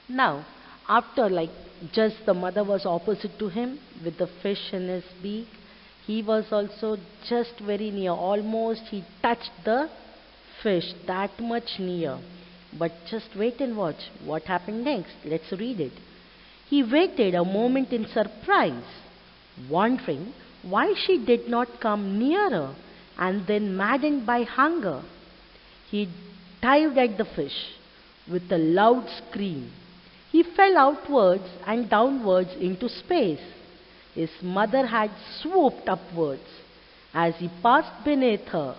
Now, after just the mother was opposite to him with the fish in his beak, he was also just very near. Almost he touched the fish, that much near. But just wait and watch what happened next. Let's read it. He waited a moment in surprise, wondering why she did not come nearer, and then maddened by hunger, he dived at the fish with a loud scream. He fell outwards and downwards into space. His mother had swooped upwards. As he passed beneath her,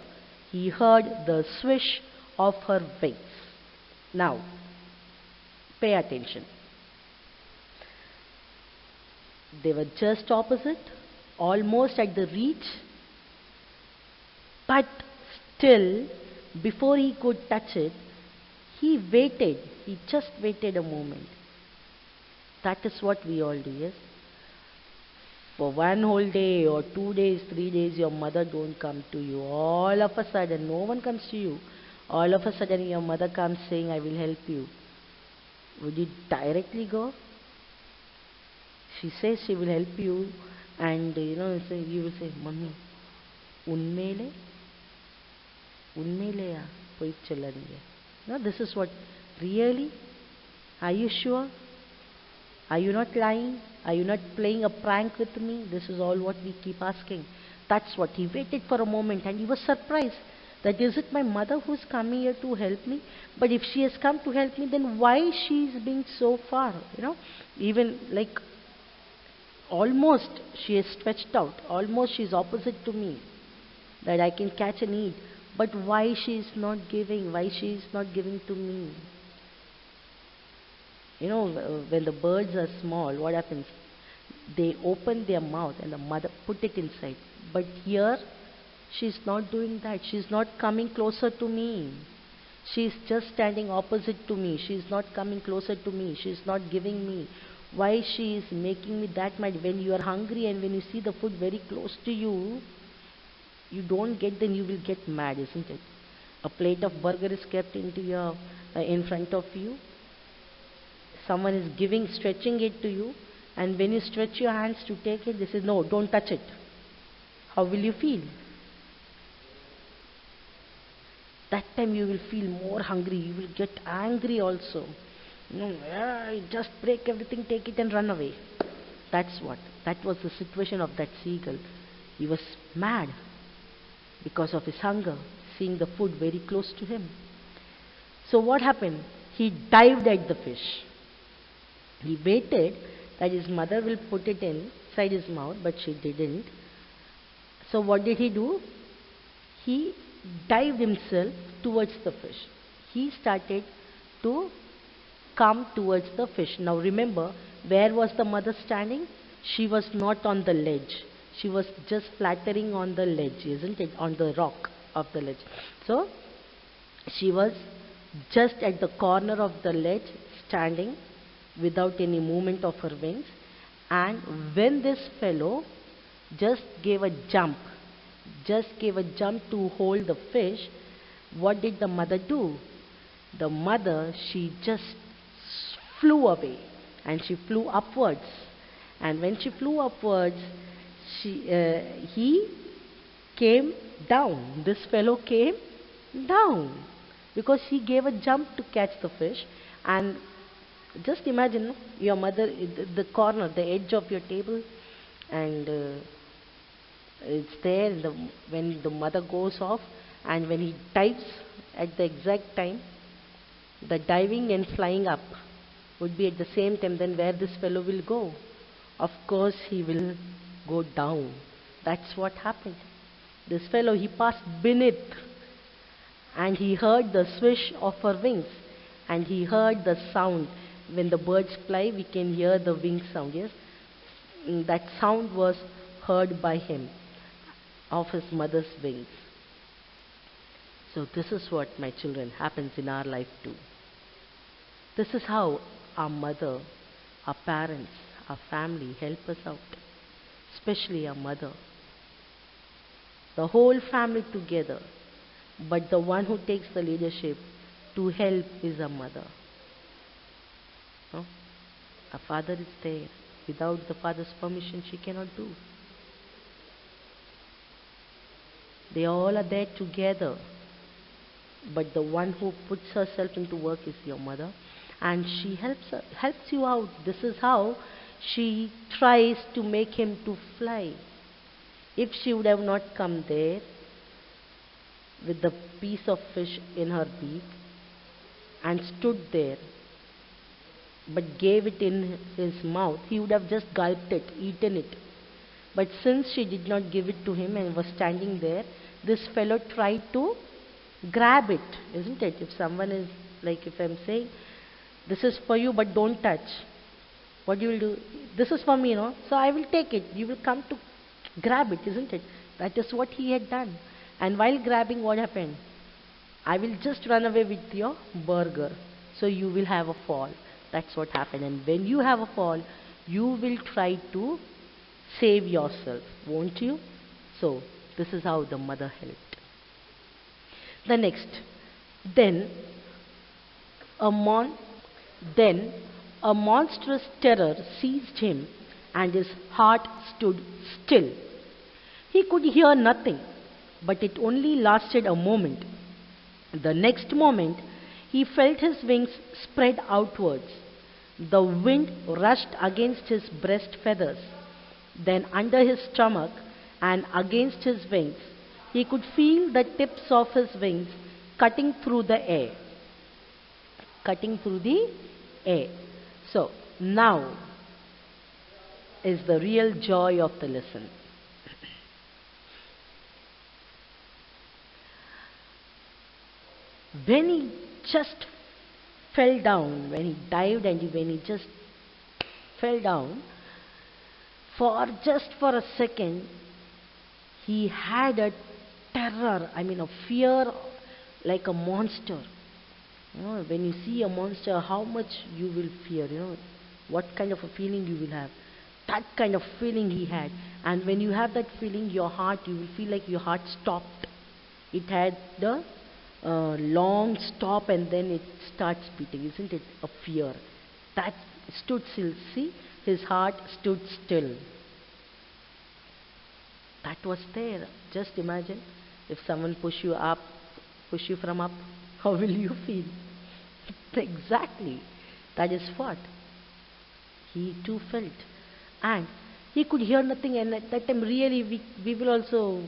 he heard the swish of her wings. Now, pay attention. They were just opposite, almost at the reach, but still, before he could touch it, he waited. He just waited a moment. That is what we all do, yes? For one whole day or 2 days, 3 days, your mother don't come to you. All of a sudden, no one comes to you. All of a sudden, your mother comes saying, I will help you. Would you directly go? She says she will help you, and you will say, Mummy, unmele? Unmeleya? Poi chalaniye. No, this is what, really? Are you sure? Are you not lying? Are you not playing a prank with me? This is all what we keep asking. That's what. He waited for a moment and he was surprised that is it my mother who's coming here to help me? But if she has come to help me, then why she is being so far? Even almost she is stretched out. Almost she is opposite to me that I can catch and eat. But why she is not giving? Why she is not giving to me? When the birds are small, what happens? They open their mouth and the mother put it inside. But here, she's not doing that. She's not coming closer to me. She's just standing opposite to me. She's not coming closer to me. She's not giving me. Why she is making me that mad? When you are hungry and when you see the food very close to you, you don't get, then you will get mad, isn't it? A plate of burger is kept in front of you. Someone is stretching it to you, and when you stretch your hands to take it, they say, no, don't touch it. How will you feel? That time you will feel more hungry. You will get angry also. Just break everything, take it and run away. That's what. That was the situation of that seagull. He was mad because of his hunger, seeing the food very close to him. So what happened? He dived at the fish. He waited that his mother will put it inside his mouth, but she didn't. So what did he do? He dived himself towards the fish. He started to come towards the fish. Now remember, where was the mother standing? She was not on the ledge. She was just flattering on the ledge, isn't it? On the rock of the ledge. So she was just at the corner of the ledge, standing without any movement of her wings. And when this fellow just gave a jump to hold the fish, what did the mother do? The mother, she just flew away and she flew upwards. And when she flew upwards, he came down. This fellow came down because he gave a jump to catch the fish. And just imagine your mother, the corner, the edge of your table, and it's there when the mother goes off, and when he dives at the exact time, the diving and flying up would be at the same time. Then where this fellow will go? Of course he will go down. That's what happened. This fellow, he passed beneath, and he heard the swish of her wings, and he heard the sound. When the birds fly, we can hear the wing sound, yes? That sound was heard by him of his mother's wings. So this is what, my children, happens in our life too. This is how our mother, our parents, our family help us out, especially our mother. The whole family together, but the one who takes the leadership to help is our mother. No? A father is there. Without the father's permission, she cannot do. They all are there together. But the one who puts herself into work is your mother. And she helps you out. This is how she tries to make him to fly. If she would have not come there with the piece of fish in her beak and stood there but gave it in his mouth, he would have just gulped it, eaten it. But since she did not give it to him and was standing there, this fellow tried to grab it, isn't it? If someone is like, if I'm saying, this is for you but don't touch, what you will do? This is for me, no? So I will take it. You will come to grab it, isn't it? That is what he had done. And while grabbing, what happened? I will just run away with your burger. So you will have a fall. That's what happened. And when you have a fall, you will try to save yourself, won't you? So this is how the mother helped. The next, then a mon then a monstrous terror seized him, and his heart stood still. He could hear nothing, but it only lasted a moment. The next moment, he felt his wings spread outwards. The wind rushed against his breast feathers, then under his stomach and against his wings. He could feel the tips of his wings cutting through the air. Cutting through the air. So, now is the real joy of the lesson. When he just fell down, when he dived and when he just fell down, just for a second, he had a terror, a fear like a monster. When you see a monster, how much you will fear, what kind of a feeling you will have. That kind of feeling he had. And when you have that feeling, your heart, you will feel like your heart stopped. It had the long stop and then it starts beating, isn't it? A fear. That stood still. See, his heart stood still. That was there. Just imagine if someone push you from up, how will you feel? Exactly. That is what he too felt. And he could hear nothing, and at that time really we will also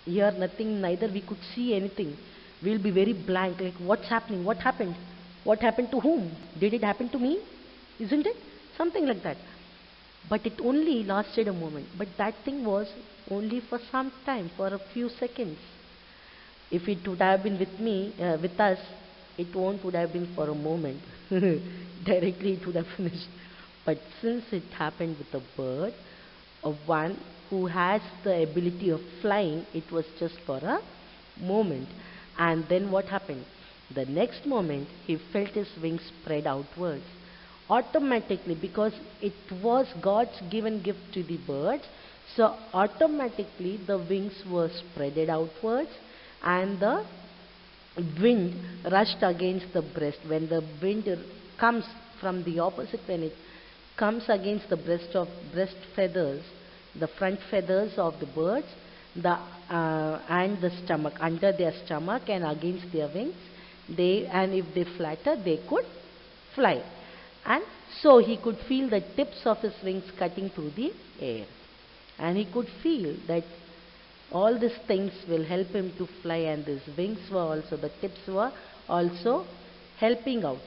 hear nothing, neither we could see anything. We'll be very blank, like what's happening? What happened? What happened to whom? Did it happen to me? Isn't it? Something like that. But it only lasted a moment. But that thing was only for some time, for a few seconds. If it would have been with us, it would have been for a moment. Directly it would have finished. But since it happened with a bird, one who has the ability of flying, it was just for a moment. And then what happened? The next moment, he felt his wings spread outwards. Automatically, because it was God's given gift to the birds, so automatically the wings were spreaded outwards and the wind rushed against the breast. When the wind comes from the opposite, when it comes against the breast feathers, the front feathers of the birds, and the stomach, under their stomach and against their wings, and if they flatter, they could fly. And so he could feel the tips of his wings cutting through the air. And he could feel that all these things will help him to fly, and his wings were also, the tips were also helping out.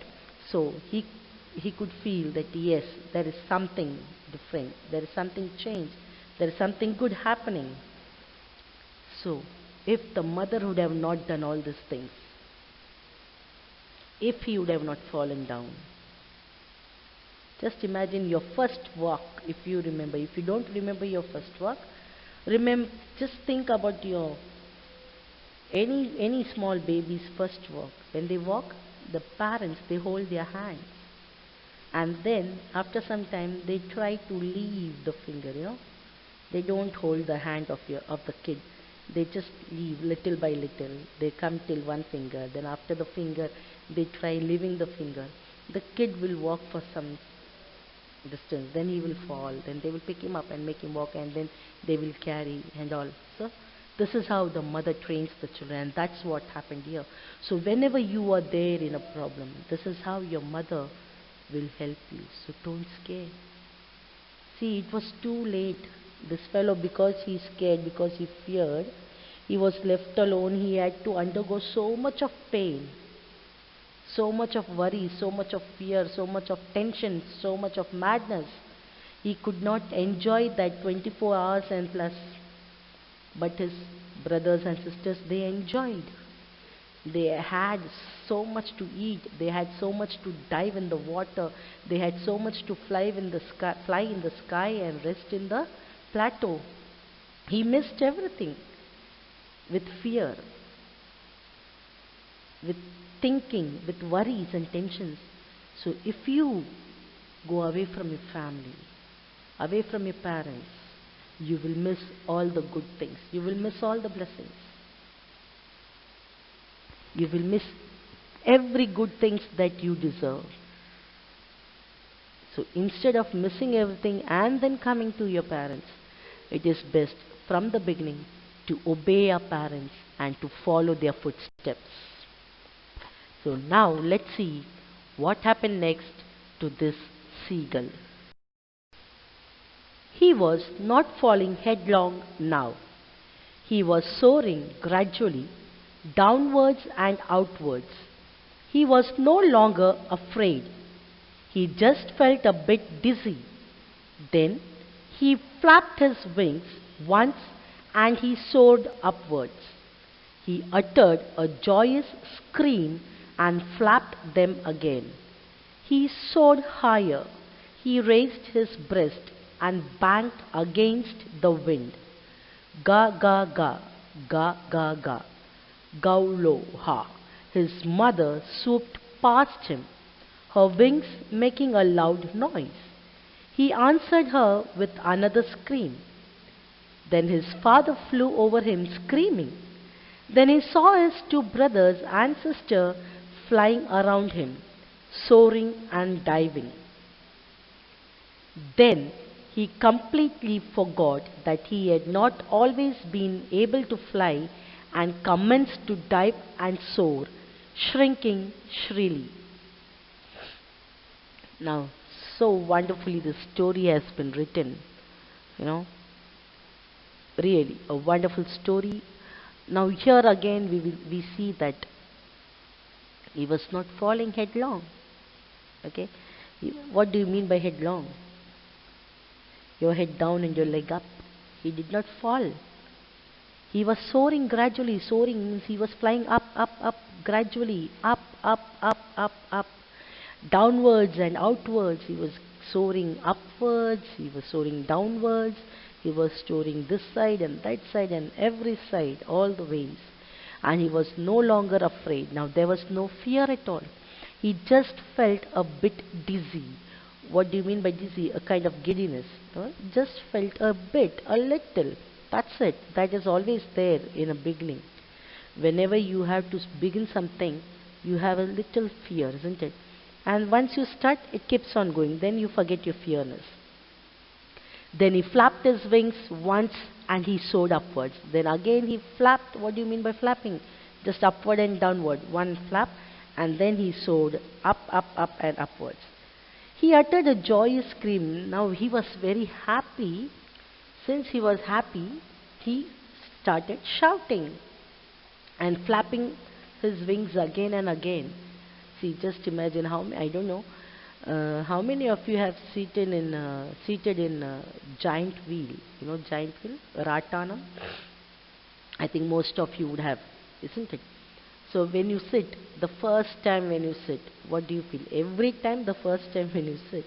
So he could feel that yes, there is something different, there is something changed, there is something good happening. So if the mother would have not done all these things, if he would have not fallen down, just imagine your first walk. If you remember, if you don't remember your first walk, just think about your any small baby's first walk. When they walk, the parents, they hold their hands, and then after some time they try to leave the finger. They don't hold the hand of the kid. They just leave little by little. They come till one finger. Then after the finger, they try leaving the finger. The kid will walk for some distance, then he will fall, then they will pick him up and make him walk, and then they will carry and all. So this is how the mother trains the children, and that's what happened here. So whenever you are there in a problem, this is how your mother will help you. So don't scare. See, it was too late. This fellow, because he scared, because he feared, he was left alone. He had to undergo so much of pain, so much of worry, so much of fear, so much of tension, so much of madness. He could not enjoy that 24 hours and plus. But his brothers and sisters, they enjoyed. They had so much to eat. They had so much to dive in the water. They had so much to fly in the sky and rest in the plateau. He missed everything with fear, with thinking, with worries and tensions. So if you go away from your family, away from your parents, you will miss all the good things. You will miss all the blessings. You will miss every good things that you deserve. So instead of missing everything and then coming to your parents, it is best from the beginning to obey our parents and to follow their footsteps. So now let's see what happened next to this seagull. He was not falling headlong now. He was soaring gradually downwards and outwards. He was no longer afraid. He just felt a bit dizzy. Then he flapped his wings once and he soared upwards. He uttered a joyous scream and flapped them again. He soared higher. He raised his breast and banked against the wind. Ga ga ga, ga ga ga, gaulo ha. His mother swooped past him, her wings making a loud noise. He answered her with another scream. Then his father flew over him screaming. Then he saw his two brothers and sister flying around him, soaring and diving. Then he completely forgot that he had not always been able to fly and commenced to dive and soar, shrinking shrilly. Now, so wonderfully the story has been written, you know, really a wonderful story. Now here again we see that he was not falling headlong. Okay, what do you mean by headlong? Your head down and your leg up. He did not fall. He was soaring gradually. Soaring means he was flying up, up, up, gradually, up, up, up, up, up, downwards and outwards. He was soaring upwards, he was soaring downwards, he was soaring this side and that side and every side, all the ways. And he was no longer afraid. Now there was no fear at all. He just felt a bit dizzy. What do you mean by dizzy? A kind of giddiness. Just felt a bit, a little. That's it. That is always there in a beginning. Whenever you have to begin something, you have a little fear, isn't it? And once you start, it keeps on going. Then you forget your fearness. Then he flapped his wings once and he soared upwards. Then again he flapped. What do you mean by flapping? Just upward and downward. One flap, and then he soared up, up, up and upwards. He uttered a joyous scream. Now he was very happy. Since he was happy, he started shouting and flapping his wings again and again. See, just imagine how I don't know how many of you have seated in giant wheel. You know giant wheel, Ratana. I think most of you would have, isn't it? So when you sit, the first time when you sit, what do you feel? Every time the first time when you sit,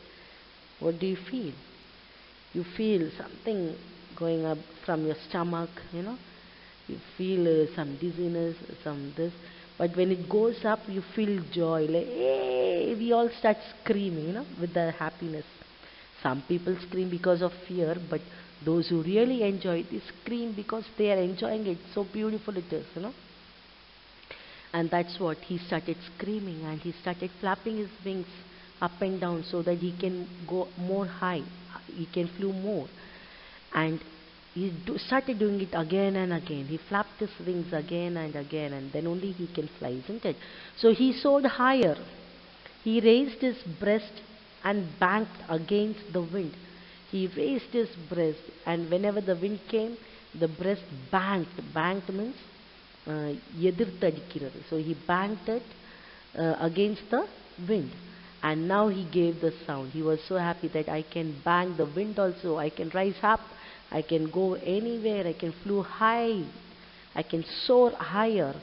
what do you feel? You feel something going up from your stomach, you know. You feel some dizziness, some this. But when it goes up, you feel joy. Like, hey, we all start screaming, you know, with the happiness. Some people scream because of fear, but those who really enjoy it, they scream because they are enjoying it. So beautiful it is, you know. And that's what he started screaming and he started flapping his wings up and down so that he can go more high, he can flew more. And started doing it again and again. He flapped his wings again and again, and then only he can fly, isn't it? So he soared higher. He raised his breast and banked against the wind. He raised his breast, and whenever the wind came, the breast banked. Banked means எதிர்த்தடிக்கிறது. So he banked it against the wind. And now he gave the sound. He was so happy that I can bang the wind also. I can rise up. I can go anywhere. I can flew high. I can soar higher.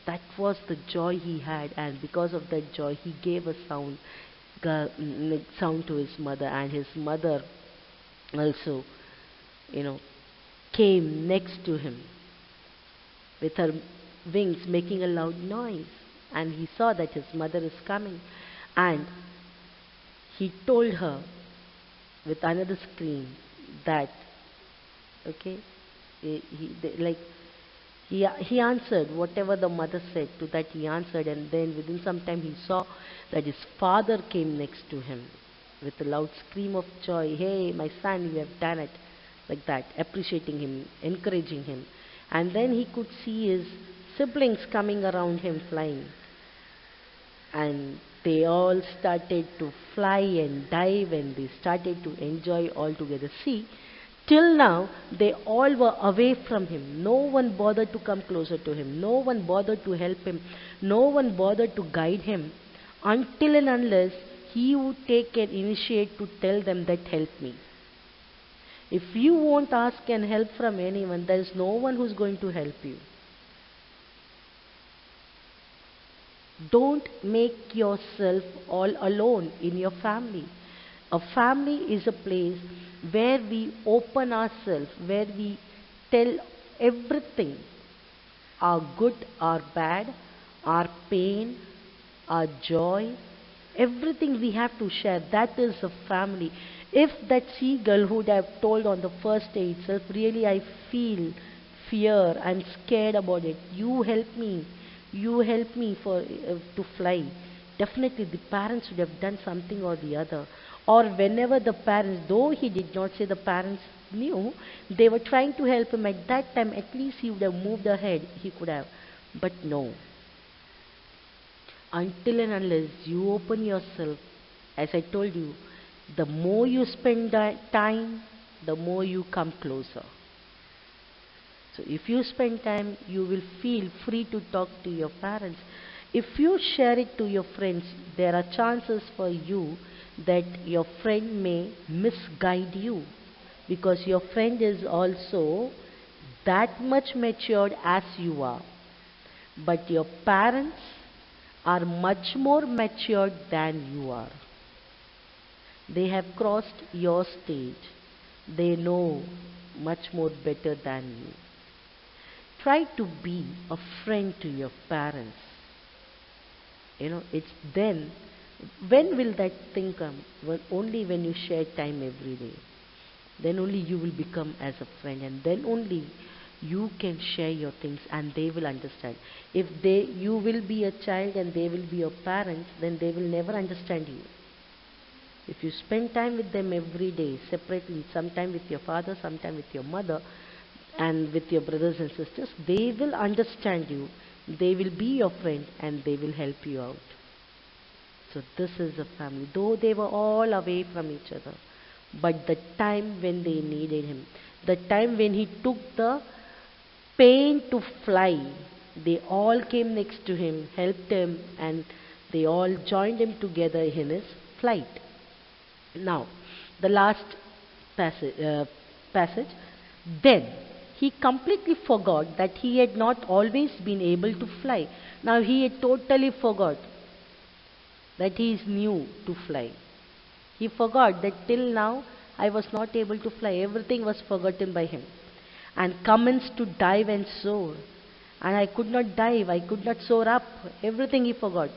That was the joy he had. And because of that joy, he gave a sound to his mother. And his mother also, came next to him with her wings making a loud noise. And he saw that his mother is coming. And he told her with another scream that, okay, he answered whatever the mother said. To that he answered, and then within some time he saw that his father came next to him with a loud scream of joy. Hey, my son, you have done it. Like that, appreciating him, encouraging him. And then he could see his siblings coming around him flying. And they all started to fly and dive, and they started to enjoy all together. See, till now, they all were away from him. No one bothered to come closer to him. No one bothered to help him. No one bothered to guide him, until and unless he would take an initiate to tell them that, help me. If you won't ask and help from anyone, there is no one who's going to help you. Don't make yourself all alone in your family. A family is a place where we open ourselves, where we tell everything, our good, our bad, our pain, our joy, everything we have to share. That is a family. If that seagull would have told on the first day itself, really I feel fear, I'm scared about it, you help me to fly, definitely the parents would have done something or the other. Or whenever the parents, though he did not say, the parents knew they were trying to help him at that time, at least he would have moved ahead, he could have. But no, until and unless you open yourself, as I told you, the more you spend time, the more you come closer. So if you spend time, you will feel free to talk to your parents. If you share it to your friends, there are chances for you that your friend may misguide you, because your friend is also that much matured as you are. But your parents are much more matured than you are. They have crossed your stage. They know much more better than you. Try to be a friend to your parents. It's then, when will that thing come? Only when you share time every day. Then only you will become as a friend, and then only you can share your things and they will understand. If you will be a child and they will be your parents, then they will never understand you. If you spend time with them every day, separately, sometime with your father, sometime with your mother, and with your brothers and sisters, they will understand you, they will be your friend, and they will help you out. So this is a family, though they were all away from each other, but the time when they needed him, the time when he took the pain to fly, they all came next to him, helped him, and they all joined him together in his flight. Now, the last passage. Then he completely forgot that he had not always been able to fly. Now he had totally forgot that he is new to fly. He forgot that till now I was not able to fly. Everything was forgotten by him. And commenced to dive and soar. And I could not dive, I could not soar up. Everything he forgot.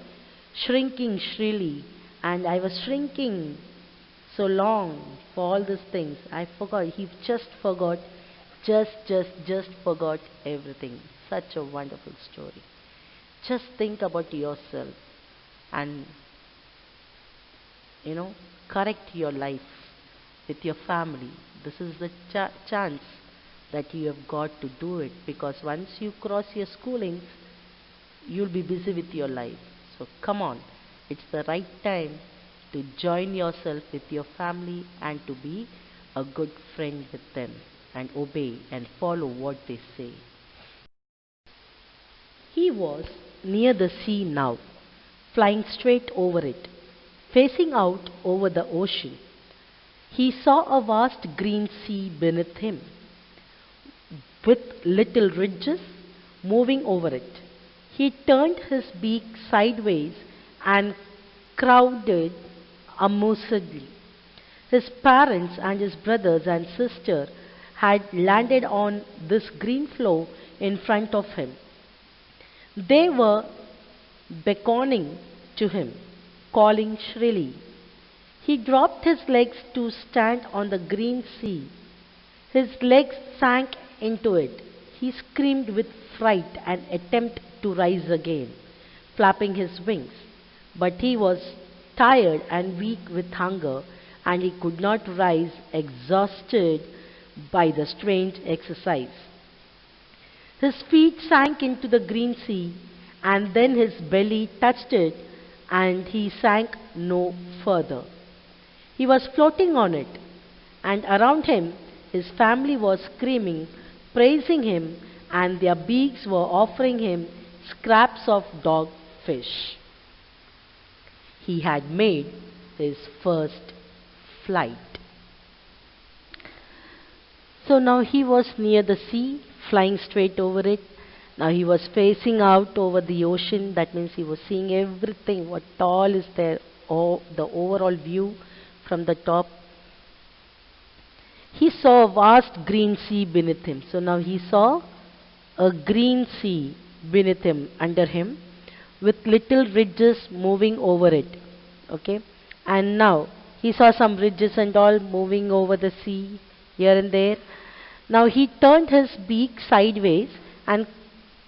Shrinking shrilly. And I was shrinking so long for all these things. I forgot. He just forgot. Just forgot everything. Such a wonderful story. Just think about yourself and you know, correct your life with your family. This is the chance that you have got to do it, because once you cross your schooling, you'll be busy with your life. So come on, it's the right time to join yourself with your family and to be a good friend with them and obey and follow what they say. He was near the sea now, flying straight over it, facing out over the ocean. He saw a vast green sea beneath him, with little ridges moving over it. He turned his beak sideways and crowded amusedly. His parents and his brothers and sister had landed on this green floor in front of him. They were beckoning to him, calling shrilly. He dropped his legs to stand on the green sea. His legs sank into it. He screamed with fright and attempted to rise again, flapping his wings. But he was tired and weak with hunger, and he could not rise, exhausted by the strange exercise. His feet sank into the green sea, and then his belly touched it, and he sank no further. He was floating on it, and around him his family was screaming, praising him, and their beaks were offering him scraps of dog fish. He had made his first flight. So now he was near the sea, flying straight over it. Now he was facing out over the ocean. That means he was seeing everything, what all is there, the overall view from the top. He saw a vast green sea beneath him. So now he saw a green sea beneath him, under him, with little ridges moving over it. Okay, and now he saw some ridges and all moving over the sea here and there. Now he turned his beak sideways and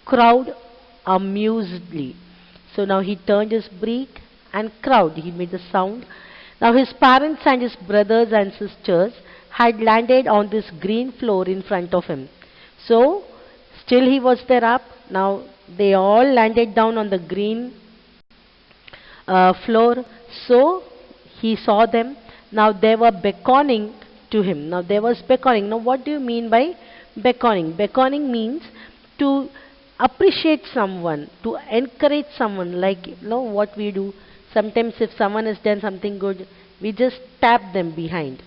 crowed amusedly. So now he turned his beak and crowed. He made a sound. Now his parents and his brothers and sisters had landed on this green floor in front of him. So still he was there up. Now they all landed down on the green floor. So he saw them. Now they were beckoning to him. Now there was beckoning. Now what do you mean by beckoning? Beckoning means to appreciate someone, to encourage someone, like what we do. Sometimes if someone has done something good, we just tap them behind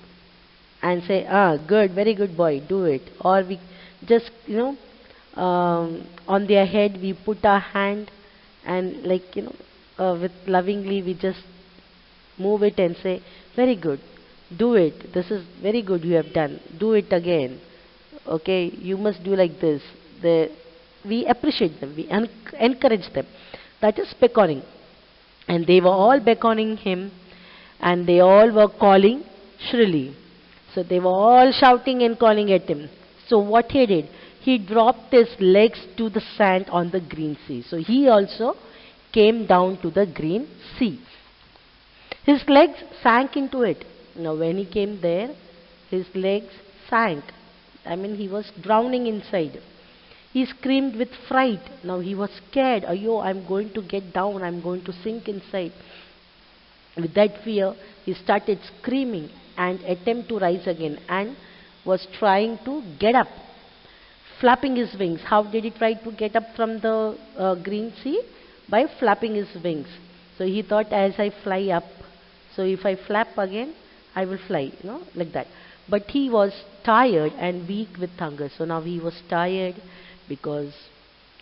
and say, good, very good boy, do it. Or we just, on their head we put our hand and with lovingly we just move it and say, very good, do it. This is very good you have done. Do it again. Okay, you must do like this. We appreciate them, we encourage them. That is beckoning. And they were all beckoning him, and they all were calling shrilly. So they were all shouting and calling at him. So what he did, he dropped his legs to the sand on the green sea. So he also came down to the green sea. His legs sank into it. Now when he came there, his legs sank. I mean, he was drowning inside. He screamed with fright. Now he was scared. Ayo, I'm going to get down. I'm going to sink inside. With that fear, he started screaming and attempt to rise again, and was trying to get up, flapping his wings. How did he try to get up from the green sea? By flapping his wings. So he thought, as I fly up, so if I flap again, I will fly, like that. But he was tired and weak with hunger. So now he was tired because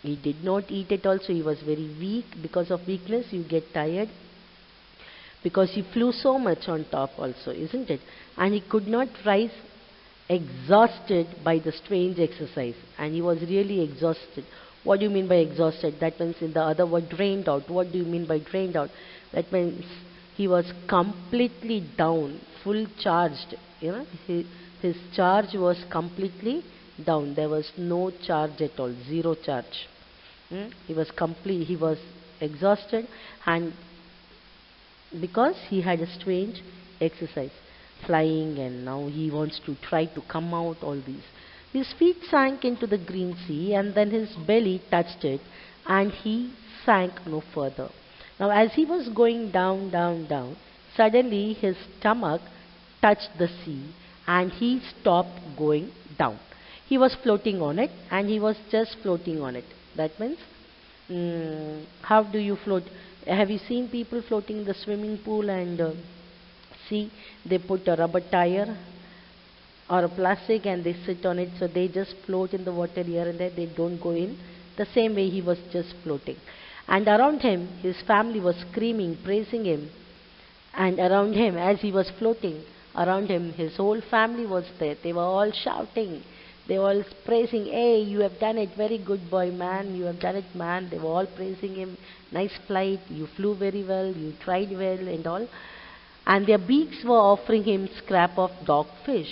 he did not eat at all. So he was very weak. Because of weakness, you get tired. Because he flew so much on top also, isn't it? And he could not rise, exhausted by the strange exercise. And he was really exhausted. What do you mean by exhausted? That means in the other word, drained out. What do you mean by drained out? That means he was completely down, full charged. His charge was completely down. There was no charge at all, zero charge. He was exhausted, and because he had a strange exercise, flying, and now he wants to try to come out all these. His feet sank into the green sea, and then his belly touched it, and he sank no further. Now, as he was going down, down, down, suddenly his stomach touched the sea, and he stopped going down. He was floating on it, and he was just floating on it. That means, how do you float? Have you seen people floating in the swimming pool and see they put a rubber tire or a plastic and they sit on it, so they just float in the water here and there, they don't go in. The same way he was just floating. And around him, his family was screaming, praising him. And around him, as he was floating, around him, his whole family was there. They were all shouting. They were all praising, hey, you have done it, very good boy, man, you have done it, man. They were all praising him, nice flight, you flew very well, you tried well, and all. And their beaks were offering him scrap of dogfish,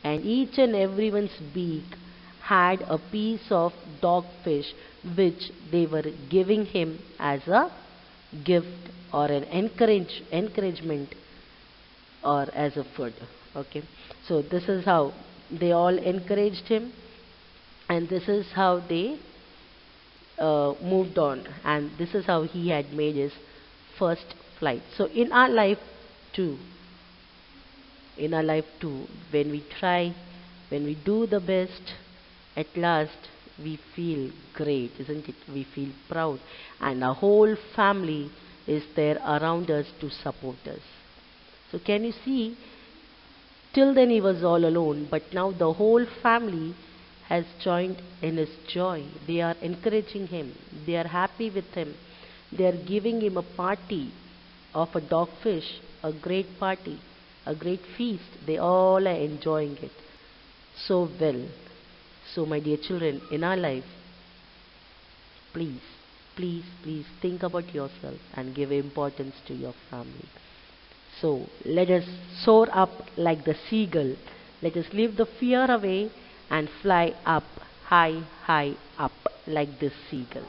and each and everyone's beak had a piece of dogfish which they were giving him as a gift or an encouragement or as a food. Okay, so this is how they all encouraged him, and this is how they moved on, and this is how he had made his first flight. So too, in our life too, when we try, when we do the best, at last we feel great, isn't it? We feel proud, and our whole family is there around us to support us. So, can you see? Till then he was all alone, but now the whole family has joined in his joy. They are encouraging him, they are happy with him, they are giving him a party of a dogfish, a great party, a great feast. They all are enjoying it so well. So, my dear children, in our life, please, please, please think about yourself and give importance to your family. So, let us soar up like the seagull. Let us leave the fear away and fly up, high, high up like this seagull.